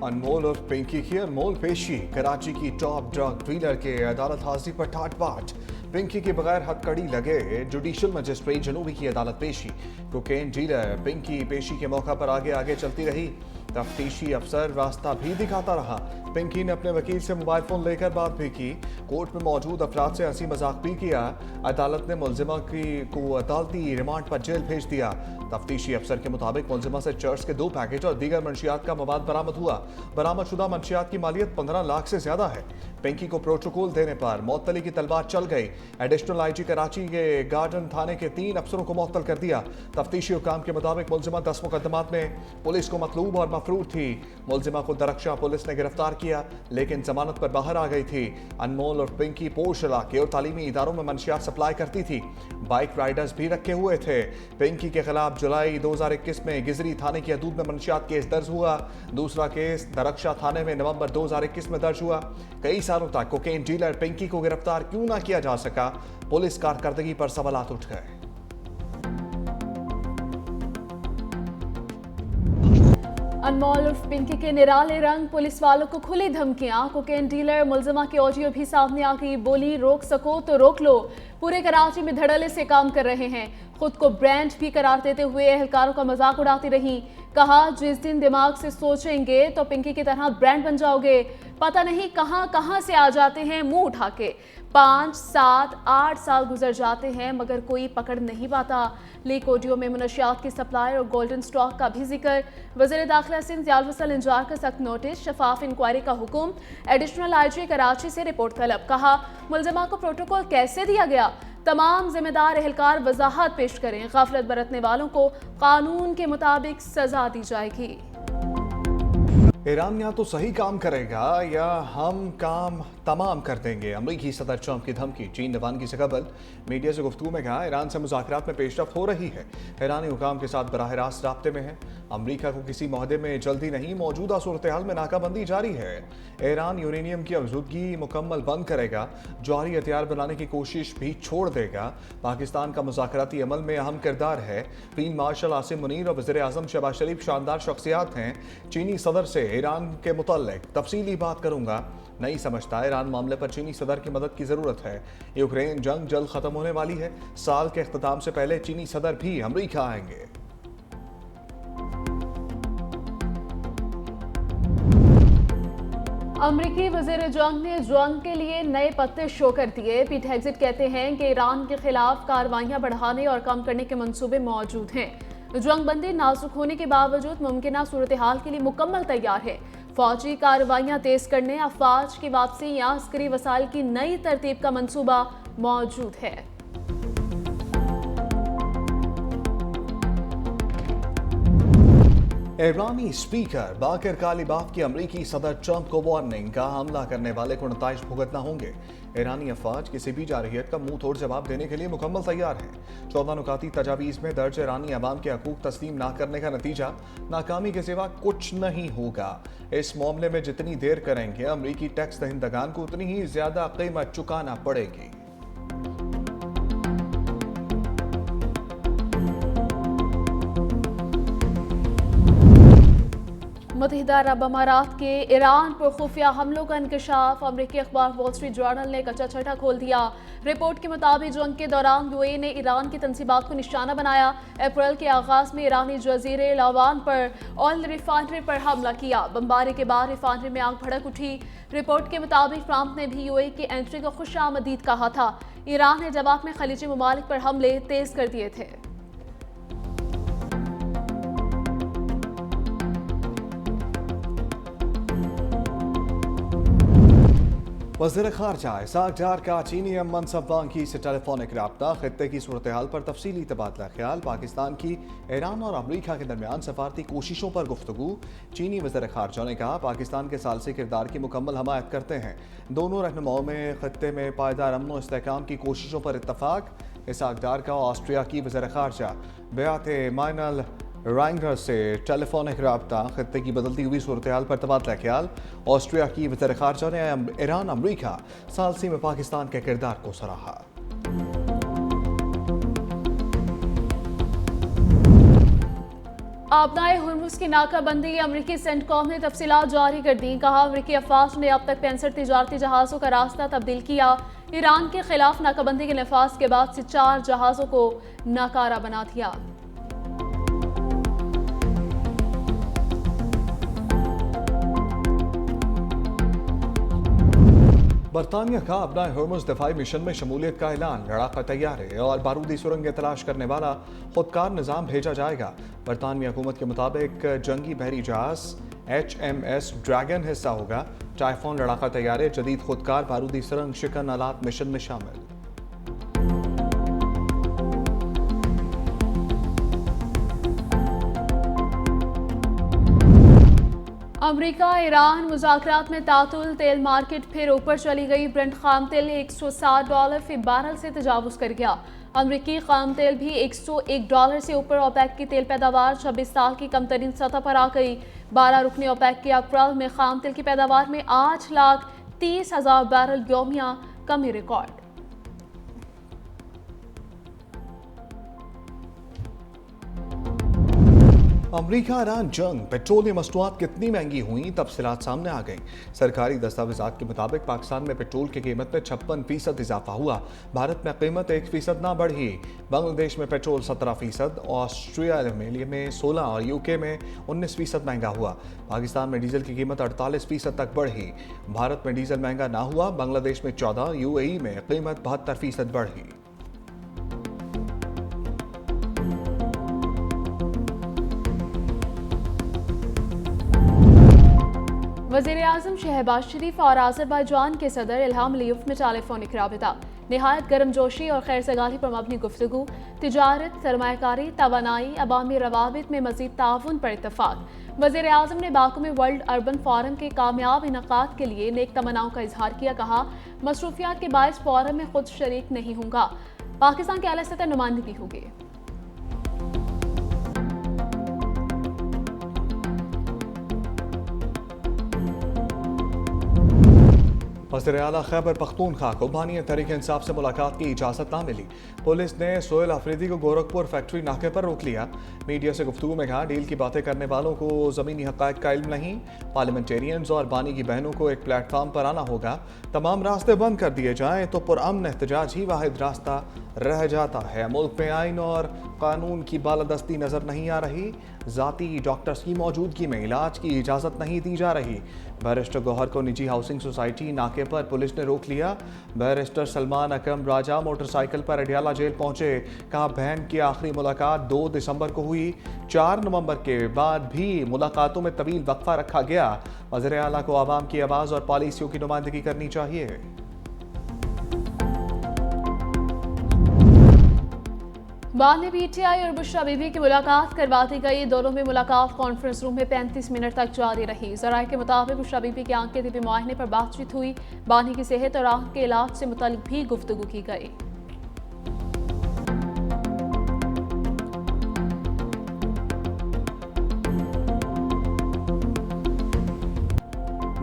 अनमोल और पिंकी की अनमोल पेशी। कराची की टॉप ड्रग डीलर के अदालत हाजिरी पर ठाट बाट। पिंकी के बगैर हथकड़ी लगे जुडिशियल मजिस्ट्रेट जनूबी की अदालत पेशी। कोकेन डीलर पिंकी पेशी के मौका पर आगे आगे चलती रही। तफ्तीशी अफसर रास्ता भी दिखाता रहा। पिंकी ने अपने वकील से मोबाइल फोन लेकर बात भी की। कोर्ट में मौजूद अफराद से हंसी मजाक भी किया। अदालत ने मुलजिमा को अदालती रिमांड पर जेल भेज दिया। तफ्तीशी अफसर के मुताबिक मुलजिमा से चर्च के 2 पैकेट और दीगर मंशियात का मवाद बरामद हुआ। बरामद शुदा मंशियात की मालियत 15 लाख से ज्यादा है। पिंकी को प्रोटोकॉल देने पर मौतली की तलवार चल गई। एडिशनल आईजी कराची के गार्डन थाने के 3 अफसरों को मुअत्तल कर दिया। तफ्तीशी हुकाम के मुताबिक मुलजिमा 10 मुकदमात में पुलिस को मतलूब और मफरूर थी। मुलजिमा को दरख्शां पुलिस ने गिरफ्तार किया, लेकिन जमानत पर बाहर आ गई थी। अनमोल और पिंकी पोश इलाके और तालीमी इदारों में मंशियात सप्लाई करती थी। बाइक राइडर्स भी रखे हुए थे। पिंकी के खिलाफ जुलाई 2021 में गिजरी थाने की हदूद में मंशियात केस दर्ज हुआ। दूसरा केस दरख्शा थाने में नवंबर 2021 में दर्ज हुआ। कई सालों तक कोकेन डीलर पिंकी को गिरफ्तार क्यों ना किया जा सका, पुलिस कारकर्दगी पर सवालात उठ गए। अनमोल उर्फ पिंकी के निराले रंग, पुलिस वालों को खुली धमकियां। कोकेन डीलर मुलजिमा की ऑडियो भी सामने आ गई। बोली, रोक सको तो रोक लो। पूरे कराची में धड़ल्ले से काम कर रहे हैं। खुद को ब्रांड भी करार देते हुए एहलकारों का मजाक उड़ाती रही। कहा, जिस दिन दिमाग से सोचेंगे तो पिंकी की तरह ब्रांड बन जाओगे। पता नहीं कहां कहां से आ जाते हैं मुंह उठा के। 5, 7, 8 साल गुजर जाते हैं मगर कोई पकड़ नहीं पाता। लीक ऑडियो में मुनशियात की सप्लाई और गोल्डन स्टॉक का भी जिक्र। वज़ीर दाखिला सिंध ज़ियाउल फैसल इंजार का सख्त नोटिस। शफाफ इंक्वायरी का हुक्म। एडिशनल आईजी कराची से रिपोर्ट तलब। कहा, मुलजिमा को प्रोटोकॉल कैसे दिया गया, तमाम जिम्मेदार एहलकार वजाहत पेश करें। गफलत बरतने वालों को कानून के मुताबिक सजा दी जाएगी। ईरान या तो सही काम करेगा या हम काम तमाम कर देंगे। अमरीकी सदर ट्रंप की धमकी। चीन रवानगी से कबल मीडिया से गुफ्तगू में कहा, ईरान से मुज़ाकरात में पेशरफ्त हो रही है। ईरानी हुकाम के साथ बराह रास्त राब्ते में है। अमरीका को किसी मुआहदे में जल्दी नहीं, मौजूदा सूरत हाल में नाकाबंदी जारी है। ईरान यूरेनियम की अफजूदगी मुकम्मल बंद करेगा, जौहरी हथियार बनाने की कोशिश भी छोड़ देगा। पाकिस्तान का मुज़ाकराती अमल में अहम किरदार है। फील्ड मार्शल आसिम मुनीर और वज़ीर आज़म शहबाज शरीफ शानदार शख्सियात हैं। चीनी सदर से ईरान के मुतल्लिक तफसीली बात करूंगा। नहीं समझता ईरान मामले पर चीनी सदर की मदद की जरूरत है। यूक्रेन जंग जल्द खत्म होने वाली है। साल के इख्तिताम से पहले चीनी सदर भी अमरीका आएंगे। अमरीकी वज़ीर जंग ने जंग के लिए नए पत्ते शो कर दिए। पीट हेग्सेट कहते हैं कि ईरान के खिलाफ कार्रवाइयां बढ़ाने और कम करने के मंसूबे मौजूद हैं। जंग बंदी नाजुक होने के बावजूद मुमकिन सूरत हाल के लिए मुकम्मल तैयार है। फौजी कार्रवाइयां तेज करने, अफवाज की वापसी या अस्करी वसाइल की नई तरतीब का मंसूबा मौजूद है। ईरानी स्पीकर बाकर कालिबाफ की अमरीकी सदर ट्रंप को वार्निंग का हमला करने वाले को नताइज भुगतना होंगे। ईरानी अफवाज किसी भी जारहियत का मुंह तोड़ जवाब देने के लिए मुकम्मल तैयार है। 14 नुकाती तजावीज़ में दर्ज ईरानी अवाम के हकूक तस्लीम ना करने का नतीजा नाकामी के सिवा कुछ नहीं होगा। इस मामले में जितनी देर करेंगे अमरीकी टैक्स दहिंदगान को उतनी ही ज्यादा कीमत चुकाना पड़ेगी। मुत्तहिदा अरब अमारात के ईरान पर खुफिया हमलों का इंकशाफ। अमरीकी अखबार वॉल स्ट्रीट जर्नल ने कच्चा छठा खोल दिया। रिपोर्ट के मुताबिक जंग के दौरान यूएई ने ईरान की तंसीबात को निशाना बनाया। अप्रैल के आगाज में ईरानी जजीरे लावान पर ऑयल रिफाइनरी पर हमला किया। बमबारी के बाद रिफाइनरी में आग भड़क उठी। रिपोर्ट के मुताबिक ट्रंप ने भी यूएई की एंट्री को खुशामदीद कहा था। ईरान ने जवाब में खलीजी ममालिक पर हमले तेज कर दिए थे। वज़ीर ख़ारजा इसाक डार का चीनी मनसब वांगी से टेलीफोनिक रब्ता। खित्ते की सूरत हाल पर तफसीली तबादला ख्याल। पाकिस्तान की ईरान और अमरीका के दरमियान सफारती कोशिशों पर गुफ्तगू। चीनी वज़ीर ख़ारजा ने कहा, पाकिस्तान के सालसी किरदार की मुकम्मल हमायत करते हैं। दोनों रहनुमाओं में खित्ते में पायदार अमन व इस्तेहकाम की कोशिशों पर इत्तफाक। इसाक डार का ऑस्ट्रिया की वज़ीर ख़ारजा बेआत माइनल राइंगर से टेलीफोनिक रब्ता। खत्ते की बदलती हुई सूरत हाल पर तबादला ख्याल। ऑस्ट्रिया की वज़ीर ख़ारजा ने ईरान अमरीका सालसी में पाकिस्तान के किरदार को सराहा। आबनाए हुर्मुज़ की नाकाबंदी अमरीकी सेंटकॉम ने तफसीलात जारी कर दी। कहा अमरीकी अफवाज ने अब तक 65 तिजारती जहाज़ों का रास्ता तब्दील किया। ईरान के खिलाफ नाकाबंदी के नफाज के बाद से 4 जहाज़ों को नाकारा बना दिया। बरतानिया का अपना हुर्मुज़ दफाई मिशन में शमूलियत का ऐलान। लड़ाका तैयार और बारूदी सुरंगें तलाश करने वाला खुदकार निज़ाम भेजा जाएगा। बरतानवी हुकूमत के मुताबिक जंगी बहरी जहाज HMS ड्रैगन हिस्सा होगा। टाइफोन लड़ाका तैयारे जदीद खुदकार बारूदी सुरंग शिकन आलात मिशन में शामिल। अमरीका ईरान मुज़ाकरात में तातुल। तेल मार्केट फिर ऊपर चली गई। ब्रेंट खाम तेल $160 फी बैरल से तजावुज़ कर गया। अमरीकी खाम तेल भी $101 से ऊपर। ओपेक की तेल पैदावार 26 साल की कम तरीन सतह पर आ गई। 12 रुकनी ओपेक के अप्रैल में खाम तेल की पैदावार में 8,30,000 बैरल यौमिया कमी रिकॉर्ड। अमरीका ईरान जंग, पेट्रोलियम मसनूआत कितनी महंगी हुई, तफसीलात सामने आ गई। सरकारी दस्तावेजात के मुताबिक पाकिस्तान में पेट्रोल की कीमत में 56% इजाफा हुआ। भारत में कीमत 1% ना बढ़ी। बांग्लादेश में पेट्रोल 17%, ऑस्ट्रिया में 16% और UK में 19% महंगा हुआ। पाकिस्तान में डीजल की कीमत 48% तक बढ़ी। भारत में डीजल महंगा ना हुआ। बांग्लादेश में 14%, UAE में कीमत 72% बढ़ी। वज़ीर-ए-आज़म शहबाज शरीफ और आज़रबाईजान के सदर इल्हाम अलीयव में टेलीफोनिक राबिता। निहायत गर्मजोशी और खैर सगाली पर मबनी गुफ्तगू। तिजारत, सरमायाकारी, तवानाई, अवामी रवाबित में मज़ीद ताउन पर इत्तफाक। वज़ीर-ए-आज़म ने बाकू में वर्ल्ड अर्बन फोरम के कामयाब इनकाद के लिए नेक तमन्नाओं का इजहार किया। कहा मसरूफियात के बायस फोरम में खुद शरीक नहीं होगा। पाकिस्तान की आला सतह नुमाइंदगी होगी। वज़ीर आला खैबर पख्तूनख्वा को बानी तहरीक इंसाफ से मुलाकात की इजाज़त ना मिली। पुलिस ने सोहेल अफरीदी को गोरखपुर फैक्ट्री नाके पर रोक लिया। मीडिया से गुफ्तगू में कहा डील की बातें करने वालों को ज़मीनी हक़ाइक़ का इल्म नहीं। पार्लियामेंटेरियंस और बानी की बहनों को एक प्लेटफार्म पर आना होगा। तमाम रास्ते बंद कर दिए जाएँ तो पुरअमन एहतजाज ही वाहिद रास्ता रह जाता है। मुल्क में आइन और कानून की बालादस्ती नज़र नहीं आ रही। ज़ाती डॉक्टर्स की मौजूदगी में इलाज की इजाज़त नहीं दी जा रही। बैरिस्टर गौहर को निजी हाउसिंग सोसाइटी नाके पर पुलिस ने रोक लिया। बैरिस्टर सलमान अकरम राजा मोटरसाइकिल पर अडियाला जेल पहुंचे। कहा बहन की आखिरी मुलाकात 2 दिसंबर को हुई। 4 नवंबर के बाद भी मुलाकातों में तवील वक्फा रखा गया। वज़ीर आला को आवाम की आवाज़ और पॉलिसियों की नुमाइंदगी करनी चाहिए। बाद में PTI और बुशरा बीबी की मुलाकात करवा दी गई। दोनों में मुलाकात कॉन्फ्रेंस रूम में 35 मिनट तक जारी रही। ज़राए के मुताबिक बुशरा बीबी की आंख के तिबी मुआयने पर बातचीत हुई। बानी की सेहत और आंख के इलाज से मुताल्लिक भी गुफ्तगू की गई।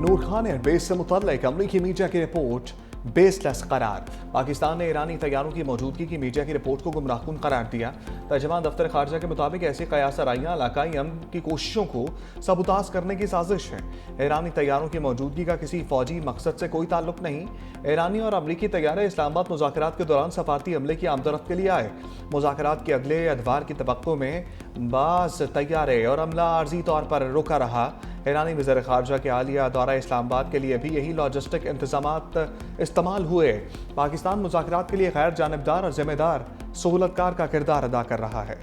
नूर खान एयरबेस से मुतल्लिक अमरीकी मीडिया की रिपोर्ट बेसलेस करार। पाकिस्तान ने ईरानी तैयारों की मौजूदगी की मीडिया की रिपोर्ट को गुमराहकुन करार दिया। तर्जमान दफ्तर खारजा के मुताबिक ऐसी कयास आराइयाँ इलाकाई अमन की कोशिशों को सबूताज करने की साजिश है। ईरानी तैयारों की मौजूदगी का किसी फौजी मकसद से कोई ताल्लुक नहीं। ईरानी और अमरीकी तैयारे इस्लामाबाद मुज़ाकरात के दौरान सफारती अमले की आमदरफ्त के लिए आए। मुज़ाकरात के अगले अदवार की तवक्को में बाज़ तैयारे और अमला आर्जी तौर पर रुका रहा। ईरानी वज़ीर ख़ारजा के आलिया दौरा इस्लामाबाद के लिए भी यही लॉजिस्टिक इंतजामात इस्तेमाल हुए। पाकिस्तान मुज़ाकरात के लिए गैर जानिबदार और जिम्मेदार सहूलतकार का किरदार अदा कर रहा है।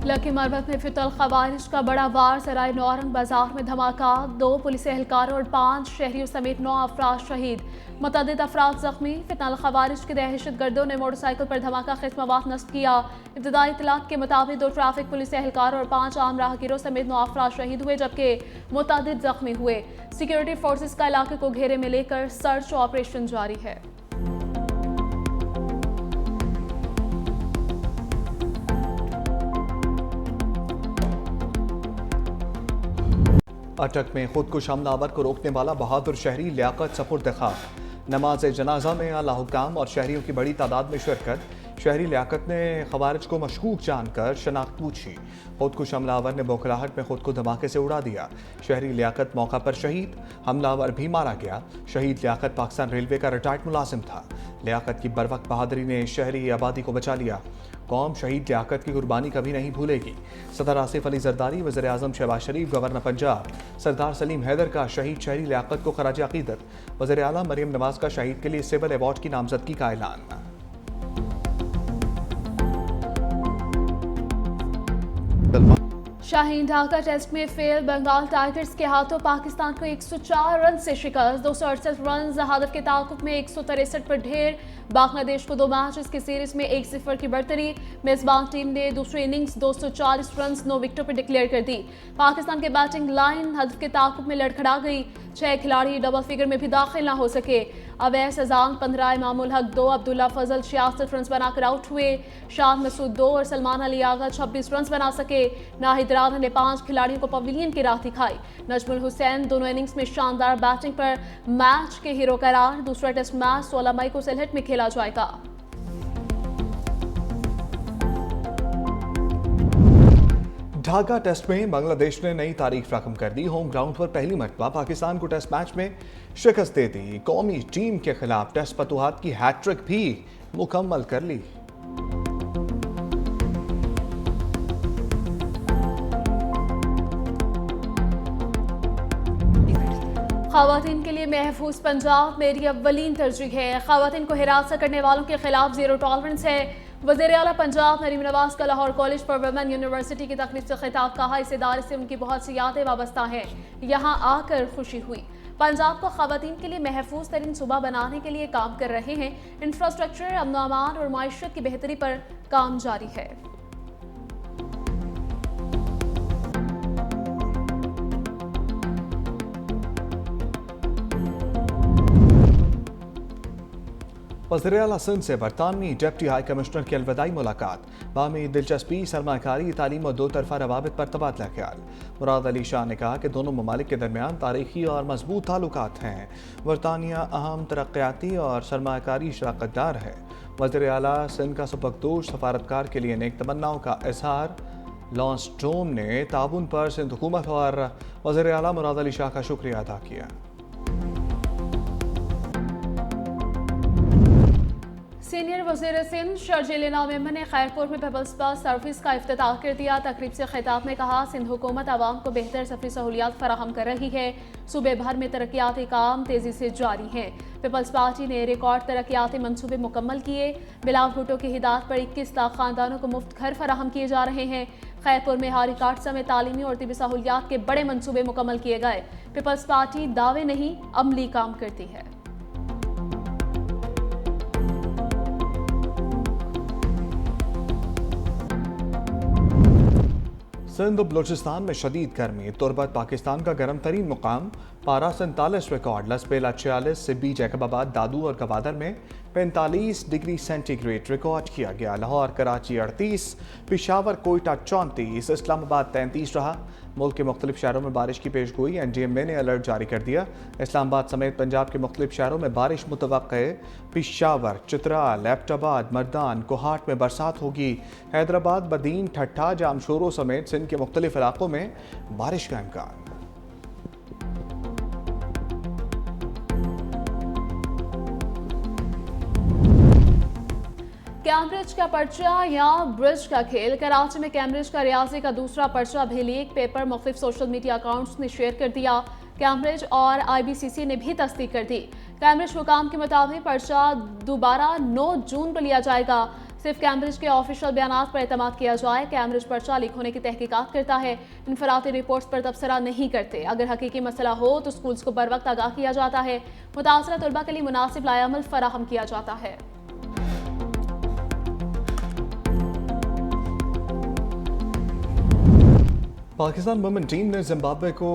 लकी मरबत में फितल खवारिज का बड़ा वार। सराय नौरंग बाजार में धमाका। 2 पुलिस एहलकारों और 5 शहरियों समेत 9 अफराद शहीद, मुतअद्दिद अफराद जख्मी। फितल खवारिज के दहशत गर्दों ने मोटरसाइकिल पर धमाका खेज मवाद नस्ब किया। इब्तदाई इत्तलात के मुताबिक 2 ट्रैफिक पुलिस एहलकार और 5 आम राहगीरों समेत 9 अफराद शहीद हुए जबकि मुतअद्दिद जख्मी हुए। सिक्योरिटी फोर्सेज का इलाके को घेरे में लेकर सर्च ऑपरेशन जारी है। अटक में खुदकुश हमलावर को रोकने वाला बहादुर शहरी लियाकत सपुर्द खाक। नमाज जनाजा में आला हुक्काम और शहरियों की बड़ी तादाद में शिरकत। शहरी लियाकत ने खवारिज को मशकूक जानकर शनाख्त पूछी। खुदकुश हमलावर ने बौखलाहट में खुद को धमाके से उड़ा दिया। शहरी लियाकत मौका पर शहीद, हमलावर भी मारा गया। शहीद लियाकत पाकिस्तान रेलवे का रिटायर्ड मुलाजिम था। लियाकत की बरवक्त बहादुरी ने शहरी आबादी को बचा लिया। कौम शहीद लियाकत की कुर्बानी कभी नहीं भूलेगी। सदर आसिफ अली जरदारी, वज़ीर आज़म शहबाज शरीफ, गवर्नर पंजाब सरदार सलीम हैदर का शहीद शहरी लियाकत को खराज अकीदत। वज़ीर आला मरियम नवाज का शहीद के लिए सिविल अवार्ड की नामजदगी का ऐलान। शाहीन ढाका टेस्ट में फेल, बंगाल टाइगर्स के हाथों पाकिस्तान को 104 रन से शिकस्त। 268 रन हदफ के ताकुब में 163 पर ढेर। बांग्लादेश को 2 मैचेस की सीरीज में 1-0 की बढ़तरी। मेजबान टीम ने दूसरी इनिंग्स 240 रन 9 विकेटों पर डिक्लेयर कर दी। पाकिस्तान के बैटिंग लाइन हदफ के ताकुब में लड़खड़ा गई। 6 खिलाड़ी डबल फिगर में भी दाखिल न हो सके। अवैस अजान 15, इमामुल हक 2, अब्दुल्ला फजल 66 रन बनाकर आउट हुए। शान मसूद 2 और सलमान अली आगा 26 रन बना सके। नाहिद राना ने 5 खिलाड़ियों को पवेलियन की राह दिखाई। नजमुल हुसैन दोनों इनिंग्स में शानदार बैटिंग पर मैच के हीरो करार। दूसरा टेस्ट मैच 16 मई को सिलहट में खेला जाएगा। ढाका टेस्ट में बांग्लादेश ने नई तारीख रकम कर दी। होम ग्राउंड पर पहली मरतबा पाकिस्तान को टेस्ट मैच में शिकस्त दे दी। कौमी टीम के खिलाफ टेस्ट फतुहात की हैट्रिक भी मुकम्मल कर ली। खवातीन के लिए महफूज पंजाब मेरी अव्वलीन तरजीह है। खवातीन को हिरासत करने वालों के खिलाफ जीरो टॉलरेंस है। वज़ीर आला पंजाब मरीम नवाज का Lahore college for women university की तकरीब से खिताब। कहा, इस इदारे से उनकी बहुत सी यादें वाबस्ता हैं। यहाँ आकर खुशी हुई। पंजाब को खवातीन के लिए महफूज तरीन सूबा बनाने के लिए काम कर रहे हैं। इंफ्रास्ट्रक्चर, अमन अमान और माइशत की बेहतरी पर काम जारी है। वज़ीर आला सिंध से बरतानवी डिप्टी हाई कमिश्नर की अलविदाई मुलाकात। बामी दिलचस्पी, सरमाकारी, तालीम और 2 तरफा रवाबित पर तबादला ख्याल। मुराद अली शाह ने कहा कि दोनों ममालिक के दरमियान तारीखी और मजबूत ताल्लुकात हैं। बरतानिया अहम तरक्याती और सरमाकारी शराकतदार है। वज़ीर आला सिंध का सुबकदोश सफारतकार के लिए नेक तमन्नाओं का इजहार। लॉन्स डोम ने ताउन पर सिंध हुकूमत और वज़ीर आला मुराद अली शाह का शुक्रिया अदा किया। सीनियर वज़ीर सिंध शर्जील इनाम ने खैरपुर में पीपल्स बस सर्विस का इफ्तिताह कर दिया। तकरीब से खिताब में कहा, सिंध हुकूमत आवाम को बेहतर सफरी सहूलियात फराहम कर रही है। सूबे भर में तरक्याती काम तेजी से जारी हैं। पीपल्स पार्टी ने रिकॉर्ड तरक्याती मनसूबे मुकम्मल किए। बिलाव भुट्टो की हिदायत पर 21 लाख खानदानों को मुफ्त घर फराहम किए जा रहे हैं। खैरपुर में हारी कार्ड समेत तालीमी और तिबी सहूलियात के बड़े मनसूबे मुकम्मल किए गए। पीपल्स पार्टी दावे नहीं अमली काम करती है। सिंध और बलोचिस्तान में शदीद गर्मी। तुर्बत पाकिस्तान का गर्म तरीन मुकाम। पारा 47 रिकॉर्ड। लसपेला 46, सिब्बी, जैकबाबाद, दादू और गवादर में 45 डिग्री सेंटीग्रेड रिकॉर्ड किया गया। लाहौर, कराची 38, पिशावर, कोयटा 34, इस्लामाबाद 33 रहा। मुल्क के मुख्तलिफ शहरों में बारिश की पेशगोई। NDMA ने अलर्ट जारी कर दिया। इस्लामाबाद समेत पंजाब के मुख्तलिफ शहरों में बारिश मुतवक्के। पिशावर, चित्राल, एबटाबाद, मर्दान, कोहाट में बरसात होगी। हैदराबाद, बदीन, ठट्ठा, जामशोरो समेत सिंध के मुख्तलिफ इलाकों में बारिश का इम्कान। कैम्ब्रिज का पर्चा या ब्रिज का खेल। कराची में कैम्ब्रिज का रियाजी का दूसरा पर्चा भी लीक। पेपर मुख्तलिफ सोशल मीडिया अकाउंट्स ने शेयर कर दिया। कैम्ब्रिज और IBCC ने भी तस्दीक कर दी। कैम्ब्रिज हुकाम के मुताबिक पर्चा दोबारा 9 जून को लिया जाएगा। सिर्फ कैम्ब्रिज के ऑफिशियल बयानात पर एतमाद किया जाए। कैम्ब्रिज पर्चा लीक होने की तहकीकात करता है। इनफराती रिपोर्ट्स पर तबसरा नहीं करते। अगर हकीकी मसला हो तो स्कूल्स को बर वक्त आगाह किया जाता है। मुतासरा तलबा के लिए मुनासिब लायामल फराहम किया जाता है। पाकिस्तान वुमेन टीम ने जिम्बाब्वे को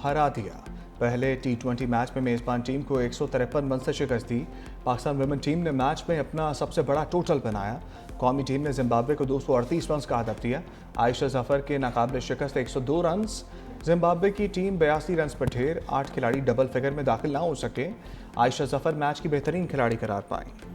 हरा दिया। पहले T20 मैच में मेज़बान टीम को 153 रन से शिकस्त दी। पाकिस्तान वुमेन टीम ने मैच में अपना सबसे बड़ा टोटल बनाया। कौमी टीम ने जिम्बाब्वे को 238 रन का हदफ दिया। आयशा जफर के नाकाबिल शिकस्त 102 रन जिम्बाब्वे की टीम 82 रन पर ढेर, 8 खिलाड़ी डबल फिगर में दाखिल ना हो सके। आयशा जफर मैच की बेहतरीन खिलाड़ी करार पाई।